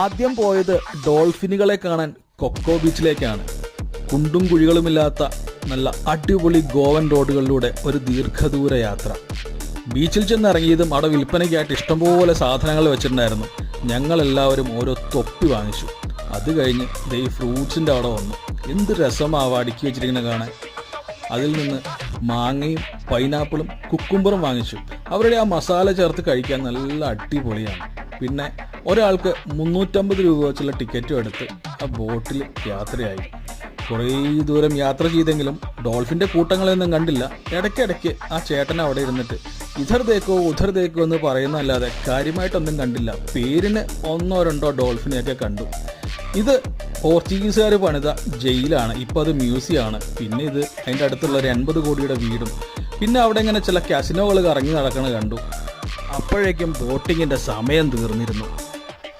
ആദ്യം പോയത് ഡോൾഫിനുകളെ കാണാൻ കൊക്കോ ബീച്ചിലേക്കാണ്. കുണ്ടും കുഴികളുമില്ലാത്ത നല്ല അടിപൊളി ഗോവൻ റോഡുകളിലൂടെ ഒരു ദീർഘദൂര യാത്ര. ബീച്ചിൽ ചെന്നിറങ്ങിയതും അവിടെ വിൽപ്പനയ്ക്കായിട്ട് ഇഷ്ടംപോലെ സാധനങ്ങൾ വെച്ചിട്ടുണ്ടായിരുന്നു. ഞങ്ങളെല്ലാവരും ഓരോ തൊപ്പി വാങ്ങിച്ചു. അത് കഴിഞ്ഞ് ദേ ഈ ഫ്രൂട്ട്സിൻ്റെ അവിടെ വന്നു. എന്ത് രസമാവാ അടുക്കി വെച്ചിരിക്കുന്നത് കാണാൻ. അതിൽ നിന്ന് മാങ്ങയും പൈനാപ്പിളും കുക്കുംബറും വാങ്ങിച്ചു. അവരുടെ ആ മസാല ചേർത്ത് കഴിക്കാൻ നല്ല അടിപൊളിയാണ്. പിന്നെ ഒരാൾക്ക് 350 രൂപ വെച്ചുള്ള ടിക്കറ്റും എടുത്ത് ആ ബോട്ടിൽ യാത്രയായി. കുറേ ദൂരം യാത്ര ചെയ്തെങ്കിലും ഡോൾഫിൻ്റെ കൂട്ടങ്ങളൊന്നും കണ്ടില്ല. ഇടയ്ക്കിടയ്ക്ക് ആ ചേട്ടൻ അവിടെ ഇരുന്നിട്ട് ഇധർ ദേക്കോ ഉധർ ദേക്കോ എന്ന് പറയുന്നതല്ലാതെ കാര്യമായിട്ടൊന്നും കണ്ടില്ല. പേരിന് 1-2 ഡോൾഫിനെയൊക്കെ കണ്ടു. ഇത് പോർച്ചുഗീസുകാർ പണിത ജയിലാണ്. ഇപ്പോൾ അത് മ്യൂസിയമാണ്. പിന്നെ ഇത് അതിൻ്റെ അടുത്തുള്ള ഒരു 80 കോടിയുടെ വീടും. പിന്നെ അവിടെ ഇങ്ങനെ ചില കാസിനോകൾ കറങ്ങി നടക്കണ കണ്ടു. അപ്പോഴേക്കും ബോട്ടിങ്ങിൻ്റെ സമയം തീർന്നിരുന്നു.